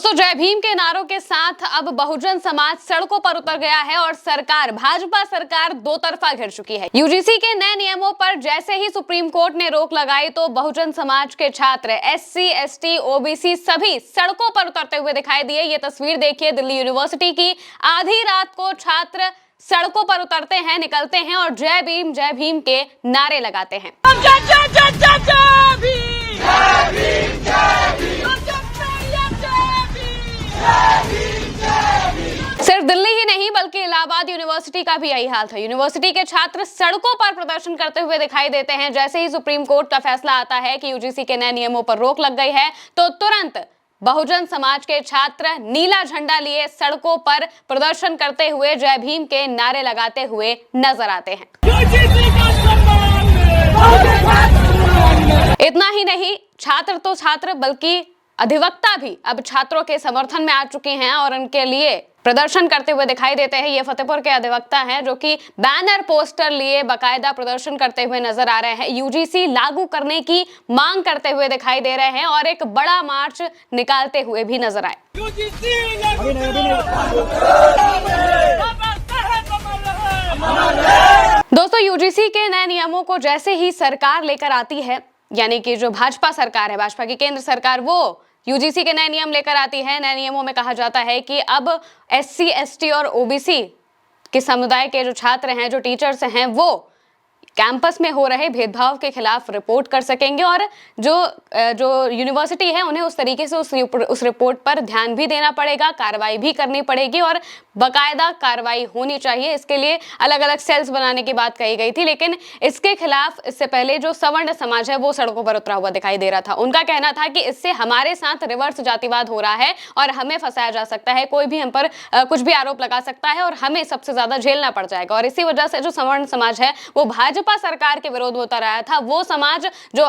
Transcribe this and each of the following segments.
दोस्तों, जय भीम के नारों के साथ अब बहुजन समाज सड़कों पर उतर गया है और सरकार, भाजपा सरकार दो तरफा घिर चुकी है। यूजीसी के नए नियमों पर जैसे ही सुप्रीम कोर्ट ने रोक लगाई तो बहुजन समाज के छात्र, एससी, एसटी, ओबीसी सभी सड़कों पर उतरते हुए दिखाई दिए। ये तस्वीर देखिए, दिल्ली यूनिवर्सिटी की। आधी रात को छात्र सड़कों पर उतरते हैं, निकलते हैं और जय भीम के नारे लगाते हैं। सिर्फ दिल्ली ही नहीं बल्कि इलाहाबाद यूनिवर्सिटी का भी यही हाल था। यूनिवर्सिटी के छात्र सड़कों पर प्रदर्शन करते हुए दिखाई देते हैं। जैसे ही सुप्रीम कोर्ट का फैसला आता है कि यूजीसी के नए नियमों पर रोक लग गई है तो तुरंत बहुजन समाज के छात्र नीला झंडा लिए सड़कों पर प्रदर्शन करते हुए जय भीम के नारे लगाते हुए नजर आते हैं। इतना ही नहीं, छात्र तो छात्र बल्कि अधिवक्ता भी अब छात्रों के समर्थन में आ चुके हैं और उनके लिए प्रदर्शन करते हुए दिखाई देते हैं। ये फतेहपुर के अधिवक्ता हैं जो कि बैनर पोस्टर लिए बाकायदा प्रदर्शन करते हुए नजर आ रहे हैं। यूजीसी लागू करने की मांग करते हुए दिखाई दे रहे हैं और एक बड़ा मार्च निकालते हुए भी नजर आए। दोस्तों, यूजीसी के नए नियमों को जैसे ही सरकार लेकर आती है, यानी कि जो भाजपा सरकार है, भाजपा की केंद्र सरकार, वो यूजीसी के नए नियम लेकर आती है। नए नियमों में कहा जाता है कि अब एससी, एसटी और ओबीसी के समुदाय के जो छात्र हैं, जो टीचर्स हैं, वो कैंपस में हो रहे भेदभाव के खिलाफ रिपोर्ट कर सकेंगे और जो यूनिवर्सिटी है उन्हें उस तरीके से उस रिपोर्ट पर ध्यान भी देना पड़ेगा, कार्रवाई भी करनी पड़ेगी और बाकायदा कार्रवाई होनी चाहिए। इसके लिए अलग अलग सेल्स बनाने की बात कही गई थी, लेकिन इसके खिलाफ इससे पहले जो सवर्ण समाज है वो सड़कों पर उतरा हुआ दिखाई दे रहा था। उनका कहना था कि इससे हमारे साथ रिवर्स जातिवाद हो रहा है और हमें फंसाया जा सकता है, कोई भी हम पर कुछ भी आरोप लगा सकता है और हमें सबसे ज्यादा झेलना पड़ जाएगा। और इसी वजह से जो सवर्ण समाज है वो भाजपा सरकार के विरोध में उतर आया था। वो समाज जो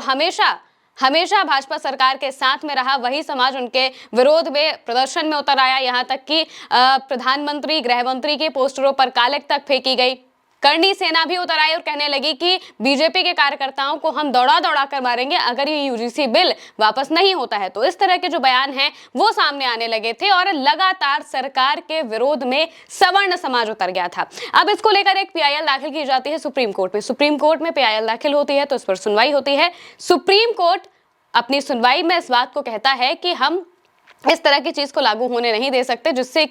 हमेशा भाजपा सरकार के साथ में रहा, वही समाज उनके विरोध में प्रदर्शन में उतर आया। यहां तक कि प्रधानमंत्री, गृह मंत्री के पोस्टरों पर कालिख तक फेंकी गई। करनी सेना भी उतर आई और कहने लगी कि बीजेपी के कार्यकर्ताओं को हम दौड़ा कर मारेंगे अगर ये यूजीसी बिल वापस नहीं होता है। तो इस तरह के जो बयान हैं वो सामने आने लगे थे और लगातार सरकार के विरोध में सवर्ण समाज उतर गया था। अब इसको लेकर एक पीआईएल दाखिल की जाती है सुप्रीम कोर्ट में। सुप्रीम कोर्ट में पीआईएल दाखिल होती है तो इस पर सुनवाई होती है। सुप्रीम कोर्ट अपनी सुनवाई में इस बात को कहता है कि हम इस तरह की चीज को लागू होने नहीं दे सकते जिससे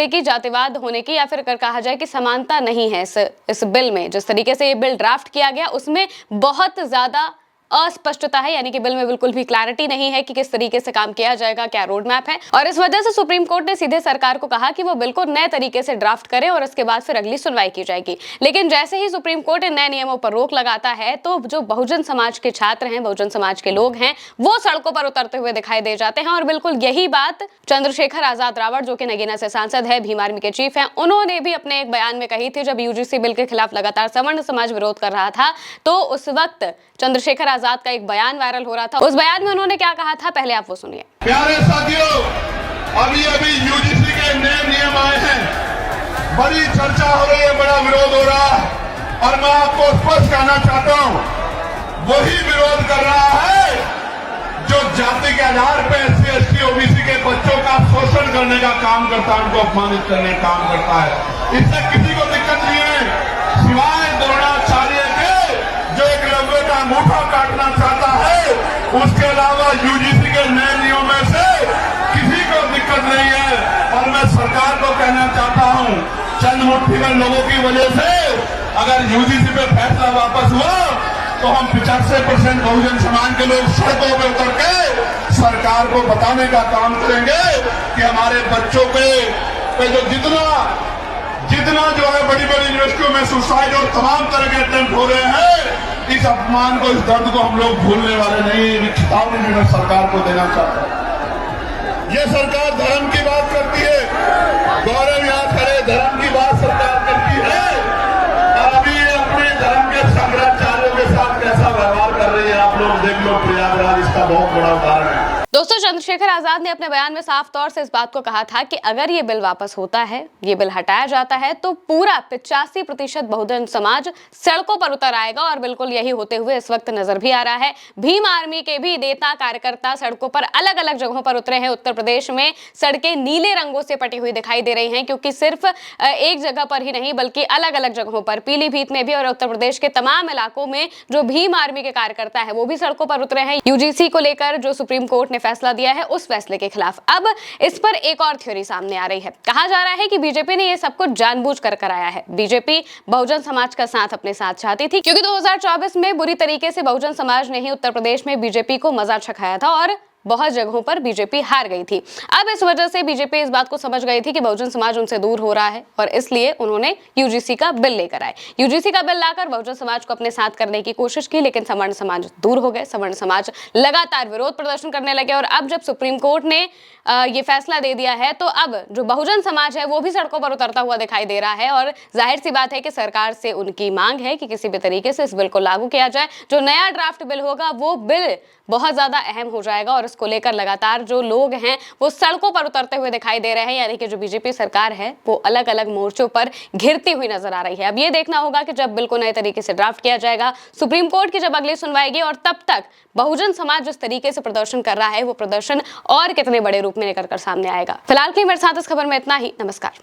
कि जातिवाद होने की या फिर कहा जाए कि समानता नहीं है इस बिल में। जिस तरीके से ये बिल ड्राफ्ट किया गया उसमें बहुत ज्यादा अस्पष्टता है, यानी कि बिल में बिल्कुल भी क्लैरिटी नहीं है कि किस तरीके से काम किया जाएगा, क्या रोड मैप है। और इस वजह से सुप्रीम कोर्ट ने सीधे सरकार को कहा कि वो बिल को नए तरीके से ड्राफ्ट करे और उसके बाद फिर अगली सुनवाई की जाएगी। लेकिन जैसे ही सुप्रीम कोर्ट नए नियमों पर रोक लगाता है तो जो बहुजन समाज के छात्र हैं, बहुजन समाज के लोग हैं, वो सड़कों पर उतरते हुए दिखाई दे जाते हैं। और बिल्कुल यही बात चंद्रशेखर आजाद रावत, जो कि नगीना से सांसद है, भीम आर्मी के चीफ हैं, उन्होंने भी अपने एक बयान में कही थी। जब यूजीसी बिल के खिलाफ लगातार सवर्ण समाज विरोध कर रहा था तो उस वक्त चंद्रशेखर आजाद का एक बयान वायरल हो रहा था। उस बयान में उन्होंने क्या कहा था, पहले आप वो सुनिए। प्यारे साथियों, अभी यूजीसी के नए नियम आए हैं, बड़ी चर्चा हो रही है, बड़ा विरोध हो रहा है और मैं आपको स्पष्ट कहना चाहता हूं, वही विरोध कर रहा है जो जाति के आधार पर एससी, एसटी, ओबीसी के बच्चों का शोषण करने का काम करता है, उनको अपमानित करने का काम करता है। इससे किसी को दिक्कत नहीं है सिवाय द्रोणाचार्य के, जो एक लंबे का अंगूठा काटना चाहता है। उसके अलावा यूजीसी के नए नियमों में से किसी को दिक्कत नहीं है। और मैं सरकार को कहना चाहता हूं, चंद मुट्ठी में लोगों की वजह से अगर यूजीसी पे फैसला वापस हुआ तो हम 85% बहुजन समाज के लोग सड़कों पे उतर के सरकार को बताने का काम करेंगे कि हमारे बच्चों पे जो जितना जो है बड़ी यूनिवर्सिटियों में सुसाइड और तमाम तरह के अटेम्प्ट हो रहे हैं, इस अपमान को, इस दर्द को हम लोग भूलने वाले नहीं। चेतावनी भी मैं सरकार को देना चाहता हूं। ये सरकार धर्म की बात करती है, गौरव यहाँ खड़े धर्म की बात सरकार करती है और अभी अपने धर्म के शंकराचार्यों के साथ कैसा व्यवहार कर रही है आप लोग देख लो। प्रयागराज इसका बहुत बड़ा उदाहरण है। दोस्तों, चंद्रशेखर आजाद ने अपने बयान में साफ तौर से इस बात को कहा था कि अगर ये बिल वापस होता है, ये बिल हटाया जाता है, तो पूरा 85% बहुजन समाज सड़कों पर उतर आएगा। और बिल्कुल यही होते हुए इस वक्त नजर भी आ रहा है। भीम आर्मी के भी नेता कार्यकर्ता सड़कों पर अलग अलग जगहों पर उतरे हैं। उत्तर प्रदेश में सड़कें नीले रंगों से पटी हुई दिखाई दे रही हैं, क्योंकि सिर्फ एक जगह पर ही नहीं बल्कि अलग अलग जगहों पर, पीलीभीत में भी और उत्तर प्रदेश के तमाम इलाकों में जो भीम आर्मी के कार्यकर्ता है वो भी सड़कों पर उतरे हैं। यूजीसी को लेकर जो सुप्रीम कोर्ट ने फैसला दिया है उस फैसले के खिलाफ अब इस पर एक और थ्योरी सामने आ रही है। कहा जा रहा है कि बीजेपी ने यह सब कुछ जानबूझकर कराया है। बीजेपी बहुजन समाज का साथ अपने साथ चाहती थी, क्योंकि 2024 में बुरी तरीके से बहुजन समाज ने ही उत्तर प्रदेश में बीजेपी को मजा चखाया था और बहुत जगहों पर बीजेपी हार गई थी। अब इस वजह से बीजेपी इस बात को समझ गई थी कि बहुजन समाज उनसे दूर हो रहा है और इसलिए उन्होंने यूजीसी का बिल लेकर आए। यूजीसी का बिल लाकर बहुजन समाज को अपने साथ करने की कोशिश की, लेकिन सवर्ण समाज दूर हो गए। सवर्ण समाज लगातार विरोध प्रदर्शन करने लगे और अब जब सुप्रीम कोर्ट ने ये फैसला दे दिया है तो अब जो बहुजन समाज है वो भी सड़कों पर उतरता हुआ दिखाई दे रहा है। और जाहिर सी बात है कि सरकार से उनकी मांग है कि किसी भी तरीके से इस बिल को लागू किया जाए। जो नया ड्राफ्ट बिल होगा वो बिल बहुत ज्यादा अहम हो जाएगा और इसको लेकर लगातार जो लोग हैं वो सड़कों पर उतरते हुए दिखाई दे रहे हैं। यानी कि जो बीजेपी सरकार है वो अलग अलग मोर्चों पर घिरती हुई नजर आ रही है। अब ये देखना होगा कि जब बिल को नए तरीके से ड्राफ्ट किया जाएगा, सुप्रीम कोर्ट की जब अगली सुनवाई और तब तक बहुजन समाज जिस तरीके से प्रदर्शन कर रहा है वो प्रदर्शन और कितने बड़े रूप में निकल कर सामने आएगा। फिलहाल के लिए मेरे साथ इस खबर में इतना ही। नमस्कार।